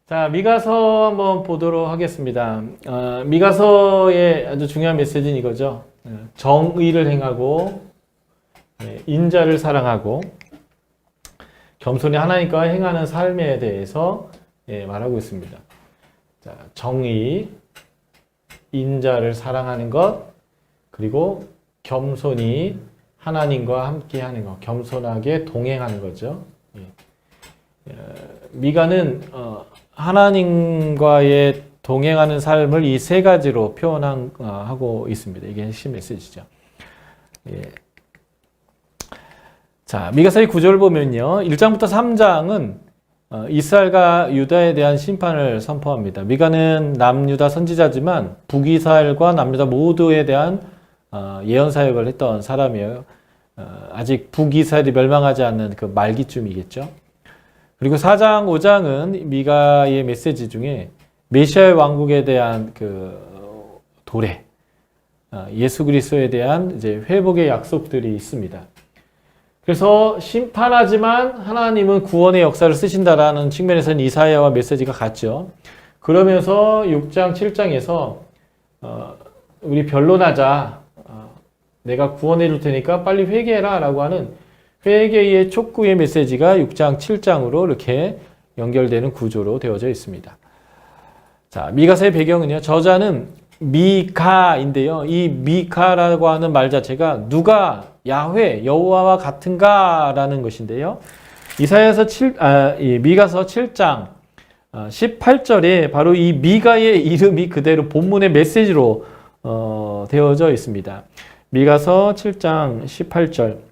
자, 미가서 한번 보도록 하겠습니다. 미가서의 아주 중요한 메시지는 이거죠. 정의를 행하고, 인자를 사랑하고, 겸손히 하나님과 행하는 삶에 대해서 말하고 있습니다. 자, 정의, 인자를 사랑하는 것, 그리고 겸손히 하나님과 함께 하는 것, 겸손하게 동행하는 거죠. 미가는 하나님과의 동행하는 삶을 이 세 가지로 표현하고 있습니다. 이게 핵심 메시지죠. 자, 미가서의 구조를 보면요. 1장부터 3장은 이스라엘과 유다에 대한 심판을 선포합니다. 미가는 남유다 선지자지만 북이스라엘과 남유다 모두에 대한 예언 사역을 했던 사람이에요. 아직 북이스라엘이 멸망하지 않는 그 말기쯤이겠죠. 그리고 4장, 5장은 미가의 메시지 중에 메시아의 왕국에 대한 그 도래, 예수 그리스도에 대한 이제 회복의 약속들이 있습니다. 그래서 심판하지만 하나님은 구원의 역사를 쓰신다라는 측면에서는 이사야와 메시지가 같죠. 그러면서 6장, 7장에서 우리 변론하자. 내가 구원해 줄 테니까 빨리 회개해라 라고 하는 회개의 촉구의 메시지가 6장, 7장으로 이렇게 연결되는 구조로 되어져 있습니다. 자, 미가서의 배경은요. 저자는 미카인데요. 이 미카라고 하는 말 자체가 누가 야훼, 여호와와 같은가라는 것인데요. 미가서 7장 18절에 바로 이 미가의 이름이 그대로 본문의 메시지로 되어져 있습니다. 미가서 7장 18절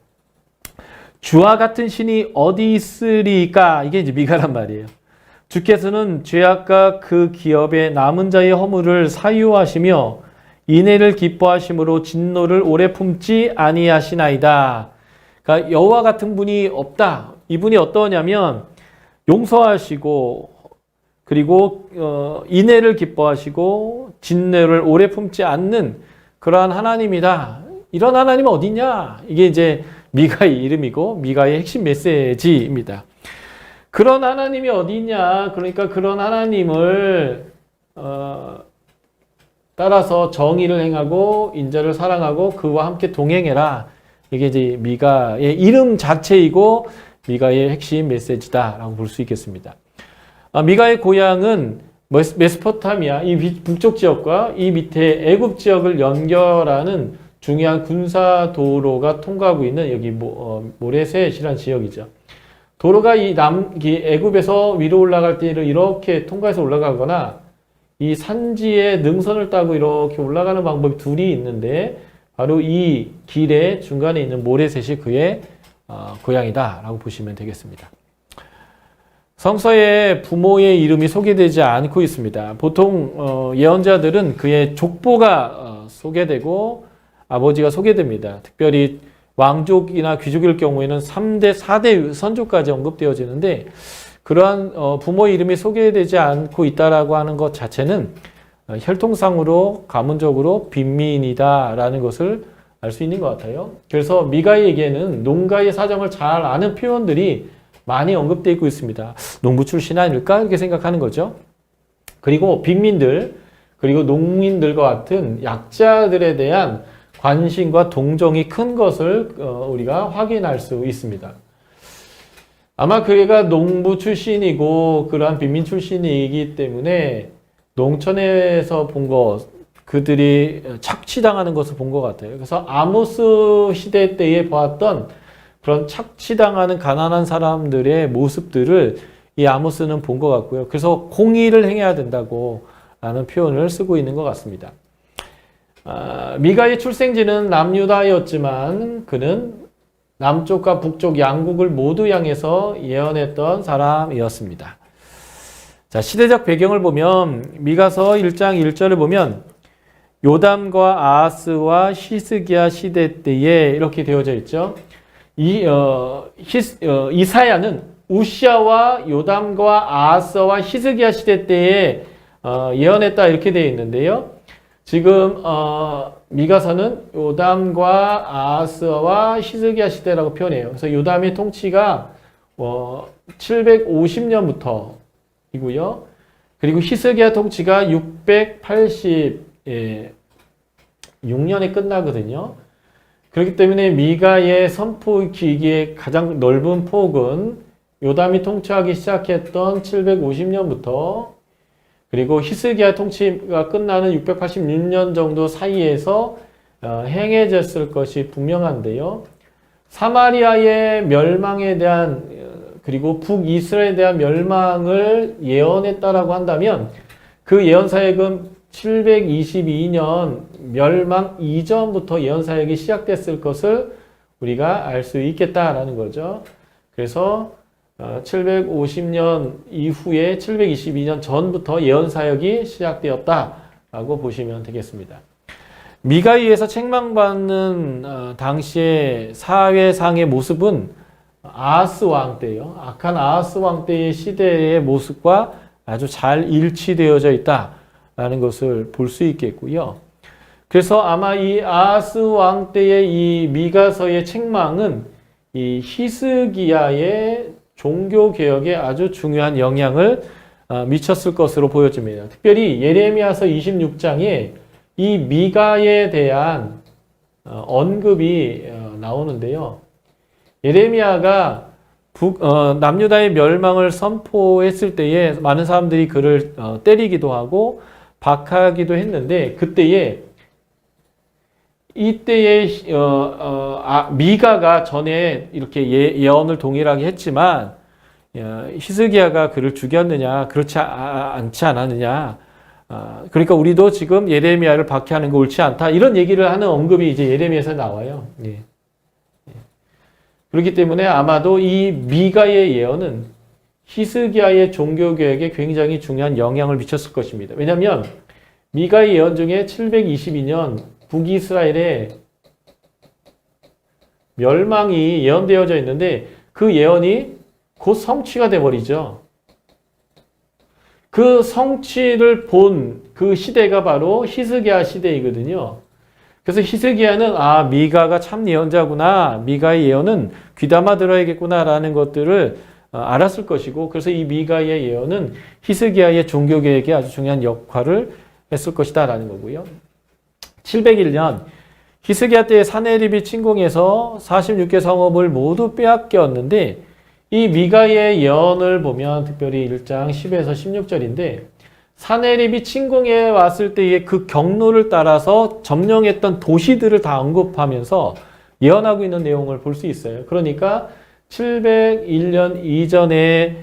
주와 같은 신이 어디 있으리까? 이게 이제 미가란 말이에요. 주께서는 죄악과 그 기업의 남은 자의 허물을 사유하시며 인애를 기뻐하심으로 진노를 오래 품지 아니하시나이다. 그러니까 여호와 같은 분이 없다. 이분이 어떠냐면 용서하시고 그리고 인애를 기뻐하시고 진노를 오래 품지 않는 그러한 하나님이다. 이런 하나님은 어디 있냐? 이게 이제 미가의 이름이고 미가의 핵심 메시지입니다. 그런 하나님이 어디 있냐? 그러니까 그런 하나님을 따라서 정의를 행하고 인자를 사랑하고 그와 함께 동행해라. 이게 이제 미가의 이름 자체이고 미가의 핵심 메시지다라고 볼 수 있겠습니다. 미가의 고향은 메소포타미아 이 북쪽 지역과 이 밑에 애굽 지역을 연결하는 중요한 군사 도로가 통과하고 있는 여기 모레셋이라는 지역이죠. 도로가 이 애굽에서 위로 올라갈 때 이렇게 통과해서 올라가거나 이 산지에 능선을 따고 이렇게 올라가는 방법이 둘이 있는데 바로 이 길의 중간에 있는 모레셋이 그의 고향이다라고 보시면 되겠습니다. 성서에 부모의 이름이 소개되지 않고 있습니다. 보통 예언자들은 그의 족보가 소개되고 아버지가 소개됩니다. 특별히 왕족이나 귀족일 경우에는 3대, 4대 선조까지 언급되어지는데 그러한 부모의 이름이 소개되지 않고 있다라고 하는 것 자체는 혈통상으로 가문적으로 빈민이다라는 것을 알 수 있는 것 같아요. 그래서 미가에게는 농가의 사정을 잘 아는 표현들이 많이 언급되어 있고 있습니다. 농부 출신 아닐까? 이렇게 생각하는 거죠. 그리고 빈민들, 그리고 농민들과 같은 약자들에 대한 관심과 동정이 큰 것을 우리가 확인할 수 있습니다. 아마 그가 농부 출신이고 그러한 빈민 출신이기 때문에 농촌에서 본 것, 그들이 착취당하는 것을 본 것 같아요. 그래서 아모스 시대 때에 보았던 그런 착취당하는 가난한 사람들의 모습들을 이 아모스는 본 것 같고요. 그래서 공의를 행해야 된다고 라는 표현을 쓰고 있는 것 같습니다. 미가의 출생지는 남유다였지만 그는 남쪽과 북쪽 양국을 모두 향해서 예언했던 사람이었습니다. 자, 시대적 배경을 보면 미가서 1장 1절을 보면 요담과 아하스와 히스기야 시대 때에 이렇게 되어져 있죠. 이사야는 우시아와 요담과 아하스와 히스기야 시대 때에 예언했다 이렇게 되어 있는데요. 지금 미가서는 요담과 아하스와 히스기야 시대라고 표현해요. 그래서 요담의 통치가 750년부터이고요. 그리고 히스기야 통치가 686년에 끝나거든요. 그렇기 때문에 미가의 선포 기기의 가장 넓은 폭은 요담이 통치하기 시작했던 750년부터 그리고 히스기야 통치가 끝나는 686년 정도 사이에서 행해졌을 것이 분명한데요. 사마리아의 멸망에 대한 그리고 북이스라엘에 대한 멸망을 예언했다라고 한다면 그 예언 사역은 722년 멸망 이전부터 예언 사역이 시작됐을 것을 우리가 알 수 있겠다라는 거죠. 그래서 750년 이후에 722년 전부터 예언 사역이 시작되었다라고 보시면 되겠습니다. 미가에서 책망받는 당시의 사회상의 모습은 아하스 왕 때요. 악한 아하스 왕 때의 시대의 모습과 아주 잘 일치되어져 있다라는 것을 볼 수 있겠고요. 그래서 아마 이 아하스 왕 때의 이 미가서의 책망은 이 히스기야의 종교 개혁에 아주 중요한 영향을 미쳤을 것으로 보여집니다. 특별히 예레미야서 26장에 이 미가에 대한 언급이 나오는데요. 예레미야가 남유다의 멸망을 선포했을 때에 많은 사람들이 그를 때리기도 하고 박하기도 했는데 이때에 미가가 전에 이렇게 예언을 동일하게 했지만 히스기야가 그를 죽였느냐 그렇지 않지 않았느냐 그러니까 우리도 지금 예레미야를 박해하는 거 옳지 않다 이런 얘기를 하는 언급이 이제 예레미야에서 나와요. 예. 그렇기 때문에 아마도 이 미가의 예언은 히스기야의 종교개혁에 굉장히 중요한 영향을 미쳤을 것입니다. 왜냐하면 미가의 예언 중에 722년 북이스라엘의 멸망이 예언되어져 있는데 그 예언이 곧 성취가 돼버리죠. 그 성취를 본 그 시대가 바로 히스기야 시대이거든요. 그래서 히스기야는 미가가 참 예언자구나. 미가의 예언은 귀담아 들어야겠구나라는 것들을 알았을 것이고 그래서 이 미가의 예언은 히스기야의 종교개혁에 아주 중요한 역할을 했을 것이다라는 거고요. 701년 히스기야 때의 사네립이 침공해서 46개 성읍을 모두 빼앗겼는데 이 미가의 예언을 보면 특별히 1장 10에서 16절인데 사네립이 침공해 왔을 때의 그 경로를 따라서 점령했던 도시들을 다 언급하면서 예언하고 있는 내용을 볼 수 있어요. 그러니까 701년 이전에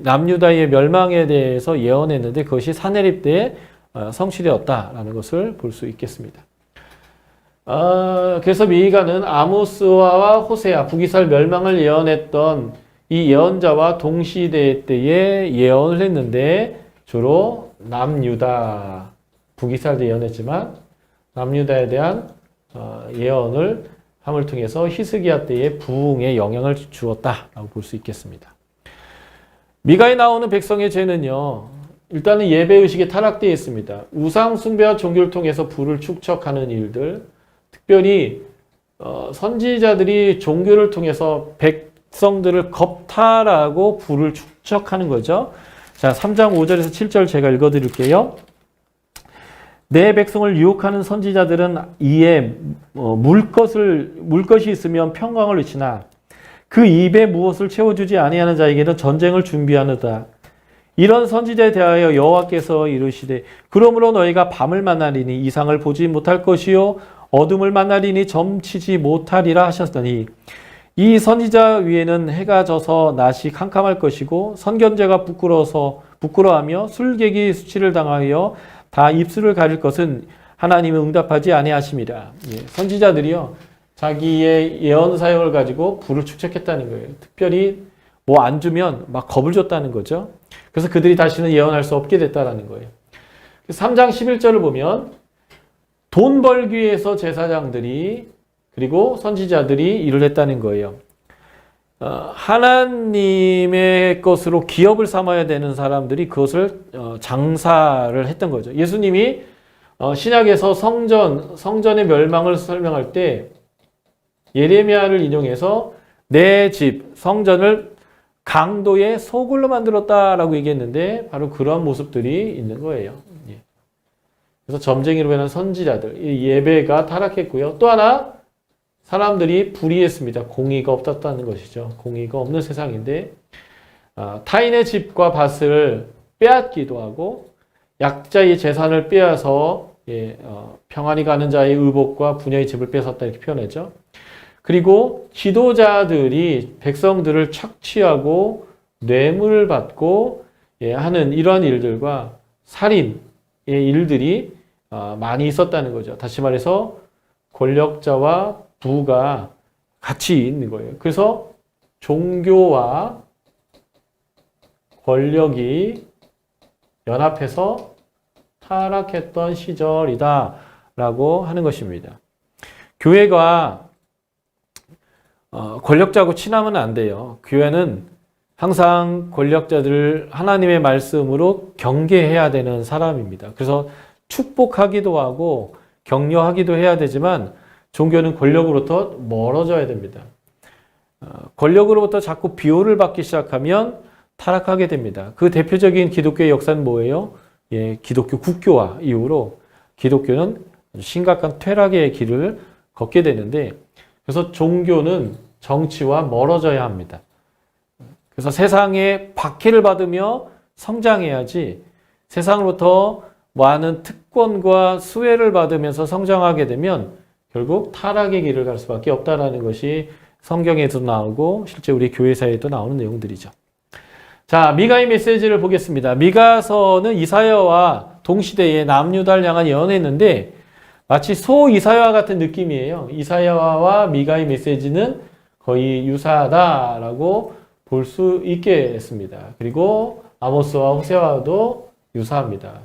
남유다의 멸망에 대해서 예언했는데 그것이 사네립 때에 성취되었다라는 것을 볼 수 있겠습니다. 그래서 미가는 아모스와 호세아, 북이스라엘 멸망을 예언했던 이 예언자와 동시대 때에 예언을 했는데 주로 남유다, 북이스라엘도 예언했지만 남유다에 대한 예언을 함을 통해서 히스기야 때의 부흥에 영향을 주었다라고 볼 수 있겠습니다. 미가에 나오는 백성의 죄는요. 일단은 예배의식에 타락되어 있습니다. 우상 숭배와 종교를 통해서 부를 축적하는 일들, 특별히 선지자들이 종교를 통해서 백성들을 겁탈하고 부를 축적하는 거죠. 자, 3장 5절에서 7절 제가 읽어드릴게요. 내 백성을 유혹하는 선지자들은 이에 물것이 있으면 평강을 외치나 그 입에 무엇을 채워주지 아니하는 자에게는 전쟁을 준비하느다. 이런 선지자에 대하여 여호와께서 이르시되 그러므로 너희가 밤을 만나리니 이상을 보지 못할 것이요 어둠을 만나리니 점치지 못하리라 하셨더니 이 선지자 위에는 해가 져서 낮이 캄캄할 것이고 선견자가 부끄러워하며 술객이 수치를 당하여 다 입술을 가릴 것은 하나님은 응답하지 아니하심이라. 선지자들이요 자기의 예언 사역을 가지고 부를 축적했다는 거예요. 특별히 뭐 안 주면 막 겁을 줬다는 거죠. 그래서 그들이 다시는 예언할 수 없게 됐다는 거예요. 3장 11절을 보면 돈 벌기 위해서 제사장들이 그리고 선지자들이 일을 했다는 거예요. 하나님의 것으로 기업을 삼아야 되는 사람들이 그것을 장사를 했던 거죠. 예수님이 신약에서 성전의 멸망을 설명할 때 예레미야를 인용해서 내 집, 성전을 강도의 소굴로 만들었다라고 얘기했는데 바로 그런 모습들이 있는 거예요. 예. 그래서 점쟁이로 변한 선지자들, 이 예배가 타락했고요. 또 하나 사람들이 불의했습니다. 공의가 없었다는 것이죠. 공의가 없는 세상인데 타인의 집과 밭을 빼앗기도 하고 약자의 재산을 빼앗아 평안히 가는 자의 의복과 부녀의 집을 뺏었다 이렇게 표현했죠. 그리고 지도자들이 백성들을 착취하고 뇌물을 받고 하는 이러한 일들과 살인의 일들이 많이 있었다는 거죠. 다시 말해서 권력자와 부가 같이 있는 거예요. 그래서 종교와 권력이 연합해서 타락했던 시절이다라고 하는 것입니다. 교회가 권력자하고 친하면 안 돼요. 교회는 항상 권력자들을 하나님의 말씀으로 경계해야 되는 사람입니다. 그래서 축복하기도 하고 격려하기도 해야 되지만 종교는 권력으로부터 멀어져야 됩니다. 권력으로부터 자꾸 비호를 받기 시작하면 타락하게 됩니다. 그 대표적인 기독교의 역사는 뭐예요? 기독교 국교화 이후로 기독교는 심각한 퇴락의 길을 걷게 되는데 그래서 종교는 정치와 멀어져야 합니다. 그래서 세상에 박해를 받으며 성장해야지 세상으로부터 많은 특권과 수혜를 받으면서 성장하게 되면 결국 타락의 길을 갈 수밖에 없다는 것이 성경에도 나오고 실제 우리 교회사에도 나오는 내용들이죠. 자, 미가의 메시지를 보겠습니다. 미가서는 이사야와 동시대에 남유다를 향한 예언했는데 마치 소 이사야와 같은 느낌이에요. 이사야와 미가의 메시지는 거의 유사하다라고 볼 수 있겠습니다. 그리고 아모스와 호세아와도 유사합니다.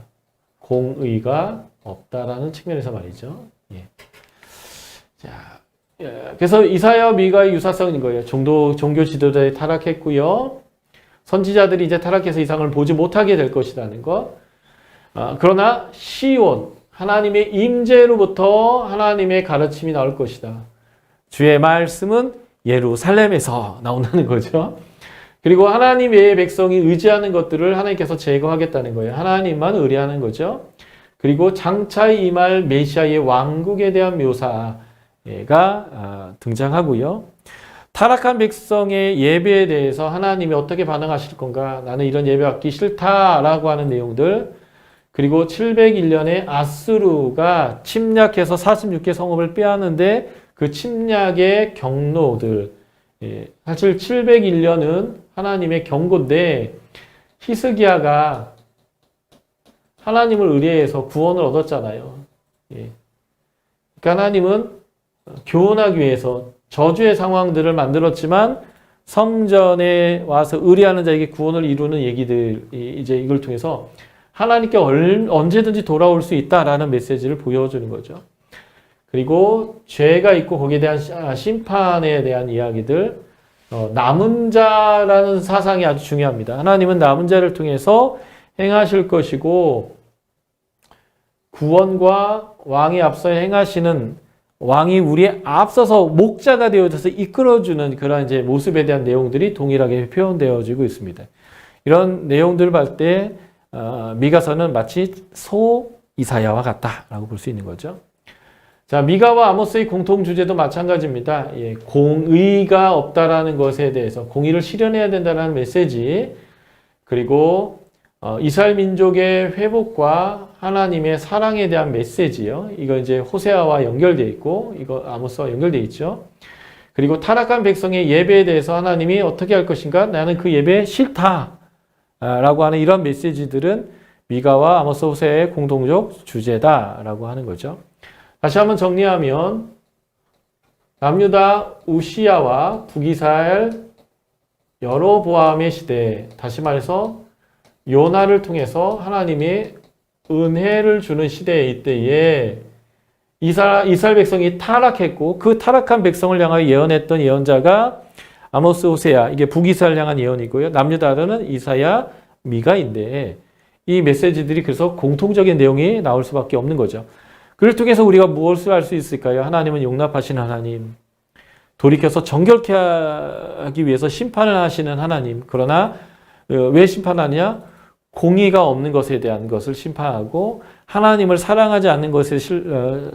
공의가 없다라는 측면에서 말이죠. 자, 그래서 이사야와 미가의 유사성인 거예요. 종교 지도자들이 타락했고요. 선지자들이 이제 타락해서 이상을 보지 못하게 될 것이라는 것. 그러나 시온, 하나님의 임재로부터 하나님의 가르침이 나올 것이다. 주의 말씀은 예루살렘에서 나온다는 거죠. 그리고 하나님의 백성이 의지하는 것들을 하나님께서 제거하겠다는 거예요. 하나님만 의뢰하는 거죠. 그리고 장차 임할 메시아의 왕국에 대한 묘사가 등장하고요. 타락한 백성의 예배에 대해서 하나님이 어떻게 반응하실 건가? 나는 이런 예배 받기 싫다라고 하는 내용들. 그리고 701년에 아수르가 침략해서 46개 성읍을 빼앗는데 그 침략의 경로들. 사실 701년은 하나님의 경고인데 히스기야가 하나님을 의뢰해서 구원을 얻었잖아요. 그러니까 하나님은 교훈하기 위해서 저주의 상황들을 만들었지만 성전에 와서 의뢰하는 자에게 구원을 이루는 얘기들, 이제 이걸 통해서 하나님께 언제든지 돌아올 수 있다라는 메시지를 보여주는 거죠. 그리고 죄가 있고 거기에 대한 심판에 대한 이야기들, 남은 자라는 사상이 아주 중요합니다. 하나님은 남은 자를 통해서 행하실 것이고 구원과 왕이 앞서 행하시는 왕이 우리에 앞서서 목자가 되어져서 이끌어주는 그런 이제 모습에 대한 내용들이 동일하게 표현되어지고 있습니다. 이런 내용들을 볼 때 미가서는 마치 소 이사야와 같다라고 볼 수 있는 거죠. 자, 미가와 아모스의 공통 주제도 마찬가지입니다. 공의가 없다라는 것에 대해서 공의를 실현해야 된다는 메시지, 그리고 이스라엘 민족의 회복과 하나님의 사랑에 대한 메시지요. 이거 이제 호세아와 연결되어 있고, 이거 아모스와 연결되어 있죠. 그리고 타락한 백성의 예배에 대해서 하나님이 어떻게 할 것인가? 나는 그 예배 싫다. 라고 하는 이런 메시지들은 미가와 아모스 호세아의 공동적 주제다라고 하는 거죠. 다시 한번 정리하면 남유다 우시야와 북이스라엘 여로보암의 시대, 다시 말해서 요나를 통해서 하나님이 은혜를 주는 시대에 이때에 이스라엘 백성이 타락했고 그 타락한 백성을 향하여 예언했던 예언자가 아모스 호세아, 이게 북이스라엘 향한 예언이고요. 남유다는 이사야, 미가인데 이 메시지들이 그래서 공통적인 내용이 나올 수밖에 없는 거죠. 그를 통해서 우리가 무엇을 알 수 있을까요? 하나님은 용납하신 하나님, 돌이켜서 정결케 하기 위해서 심판을 하시는 하나님. 그러나 왜 심판하냐? 공의가 없는 것에 대한 것을 심판하고 하나님을 사랑하지 않는 것에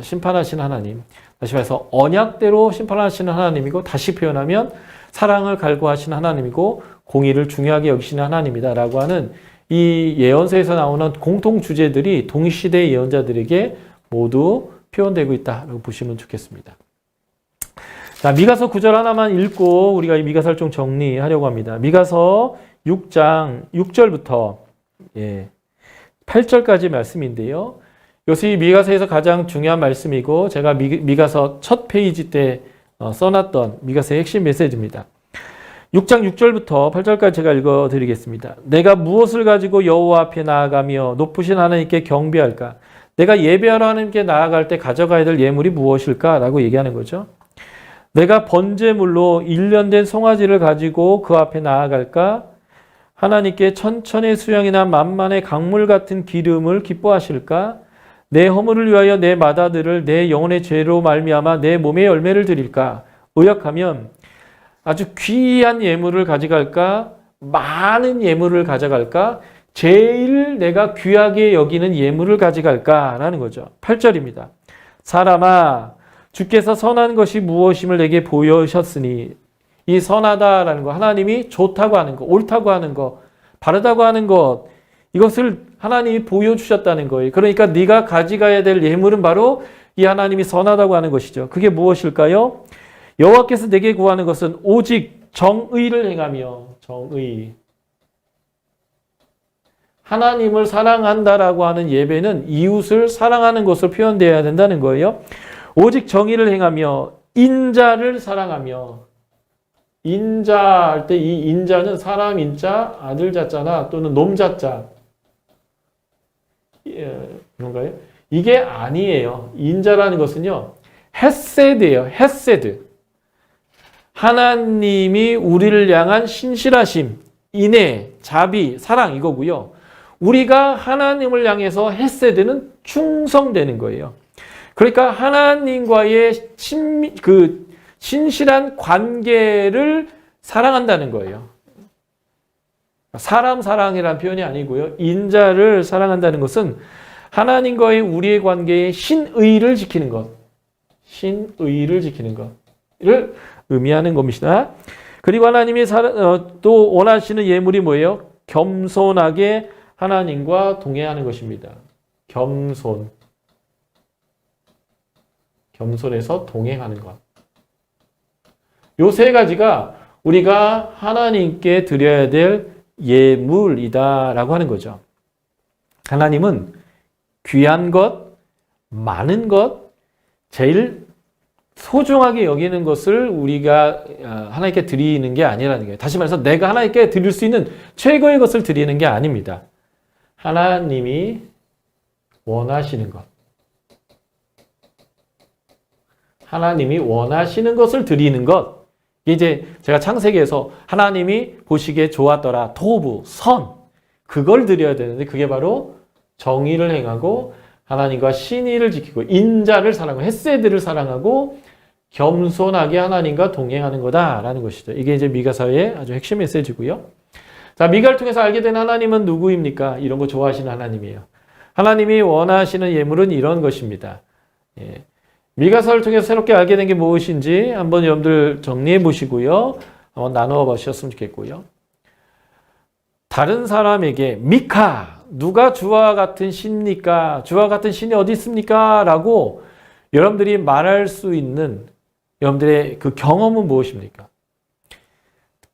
심판하시는 하나님. 다시 말해서 언약대로 심판하시는 하나님이고, 다시 표현하면 사랑을 갈구하시는 하나님이고 공의를 중요하게 여기시는 하나님이다라고 하는 이 예언서에서 나오는 공통 주제들이 동시대 예언자들에게 모두 표현되고 있다라고 보시면 좋겠습니다. 자, 미가서 9절 하나만 읽고 우리가 이 미가서를 좀 정리하려고 합니다. 미가서 6장 6절부터 8절까지 말씀인데요. 이것이 미가서에서 가장 중요한 말씀이고 제가 미가서 첫 페이지 때 써놨던 미가서의 핵심 메시지입니다. 6장 6절부터 8절까지 제가 읽어드리겠습니다. 내가 무엇을 가지고 여호와 앞에 나아가며 높으신 하나님께 경배할까? 내가 예배하러 하나님께 나아갈 때 가져가야 될 예물이 무엇일까? 라고 얘기하는 거죠. 내가 번제물로 1년 된 송아지를 가지고 그 앞에 나아갈까? 하나님께 천천의 수양이나 만만의 강물 같은 기름을 기뻐하실까? 내 허물을 위하여 내 맏아들을 내 영혼의 죄로 말미암아 내 몸의 열매를 드릴까? 의역하면 아주 귀한 예물을 가져갈까? 많은 예물을 가져갈까? 제일 내가 귀하게 여기는 예물을 가져갈까? 라는 거죠. 8절입니다. 사람아, 주께서 선한 것이 무엇임을 내게 보여주셨으니, 이 선하다라는 거, 하나님이 좋다고 하는 거, 옳다고 하는 거, 바르다고 하는 것, 이것을 하나님이 보여주셨다는 거예요. 그러니까 네가 가져가야 될 예물은 바로 이 하나님이 선하다고 하는 것이죠. 그게 무엇일까요? 여호와께서 내게 구하는 것은 오직 정의를 행하며, 정의. 하나님을 사랑한다라고 하는 예배는 이웃을 사랑하는 것으로 표현되어야 된다는 거예요. 오직 정의를 행하며 인자를 사랑하며, 인자 할 때 이 인자는 사람 인자, 아들 자자나 또는 놈 자자, 그런가요? 이게 아니에요. 인자라는 것은요, 헤세드예요. 헤세드. 하나님이 우리를 향한 신실하심, 인애, 자비, 사랑 이거고요. 우리가 하나님을 향해서 헤세드는 충성되는 거예요. 그러니까 하나님과의 신실한 관계를 사랑한다는 거예요. 사람 사랑이라는 표현이 아니고요. 인자를 사랑한다는 것은 하나님과의 우리의 관계에 신의를 지키는 것. 신의를 지키는 것을 의미하는 겁니다. 그리고 하나님이 또 원하시는 예물이 뭐예요? 겸손하게 하나님과 동행하는 것입니다. 겸손. 겸손해서 동행하는 것. 요 세 가지가 우리가 하나님께 드려야 될 예물이다라고 하는 거죠. 하나님은 귀한 것, 많은 것, 제일 소중하게 여기는 것을 우리가 하나님께 드리는 게 아니라는 거예요. 다시 말해서 내가 하나님께 드릴 수 있는 최고의 것을 드리는 게 아닙니다. 하나님이 원하시는 것. 하나님이 원하시는 것을 드리는 것. 이제 제가 창세기에서 하나님이 보시기에 좋았더라. 토부, 선. 그걸 드려야 되는데 그게 바로 정의를 행하고 하나님과 신의를 지키고 인자를 사랑하고 헤세드를 사랑하고 겸손하게 하나님과 동행하는 거다라는 것이죠. 이게 이제 미가서의 아주 핵심 메시지고요. 자, 미가를 통해서 알게 된 하나님은 누구입니까? 이런 거 좋아하시는 하나님이에요. 하나님이 원하시는 예물은 이런 것입니다. 예. 미가서를 통해서 새롭게 알게 된 게 무엇인지 한번 여러분들 정리해 보시고요. 한번 나누어 보셨으면 좋겠고요. 다른 사람에게 미카, 누가 주와 같은 신입니까? 주와 같은 신이 어디 있습니까? 라고 여러분들이 말할 수 있는 여러분들의 그 경험은 무엇입니까?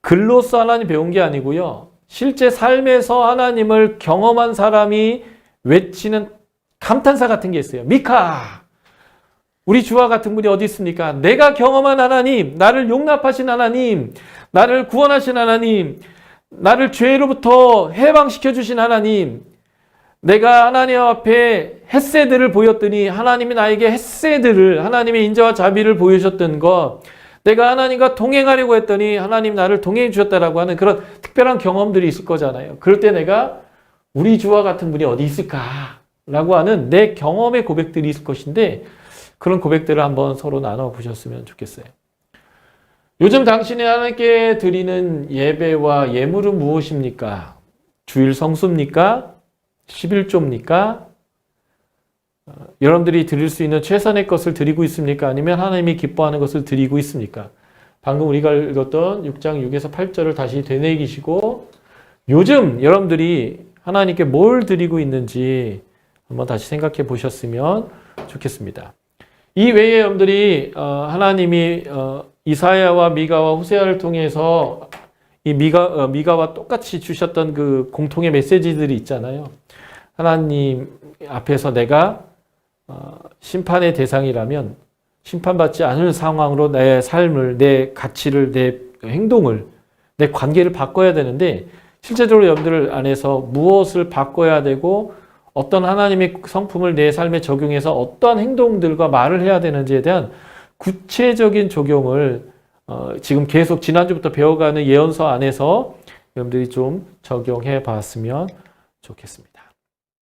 글로써 하나님 배운 게 아니고요. 실제 삶에서 하나님을 경험한 사람이 외치는 감탄사 같은 게 있어요. 미카! 우리 주와 같은 분이 어디 있습니까? 내가 경험한 하나님, 나를 용납하신 하나님, 나를 구원하신 하나님, 나를 죄로부터 해방시켜 주신 하나님, 내가 하나님 앞에 헤세드를 보였더니 하나님이 나에게 헤세드를, 하나님의 인자와 자비를 보여주셨던 것, 내가 하나님과 동행하려고 했더니 하나님 나를 동행해 주셨다라고 하는 그런 특별한 경험들이 있을 거잖아요. 그럴 때 내가 우리 주와 같은 분이 어디 있을까라고 하는 내 경험의 고백들이 있을 것인데 그런 고백들을 한번 서로 나눠 보셨으면 좋겠어요. 요즘 당신이 하나님께 드리는 예배와 예물은 무엇입니까? 주일 성수입니까? 11조입니까? 여러분들이 드릴 수 있는 최선의 것을 드리고 있습니까? 아니면 하나님이 기뻐하는 것을 드리고 있습니까? 방금 우리가 읽었던 6장 6에서 8절을 다시 되새기시고 요즘 여러분들이 하나님께 뭘 드리고 있는지 한번 다시 생각해 보셨으면 좋겠습니다. 이 외에 여러분들이 하나님이 이사야와 미가와 호세아를 통해서 이 미가와 똑같이 주셨던 그 공통의 메시지들이 있잖아요. 하나님 앞에서 내가 심판의 대상이라면 심판받지 않을 상황으로 내 삶을, 내 가치를, 내 행동을, 내 관계를 바꿔야 되는데 실제적으로 여러분들 안에서 무엇을 바꿔야 되고 어떤 하나님의 성품을 내 삶에 적용해서 어떠한 행동들과 말을 해야 되는지에 대한 구체적인 적용을 지금 계속 지난주부터 배워가는 예언서 안에서 여러분들이 좀 적용해 봤으면 좋겠습니다.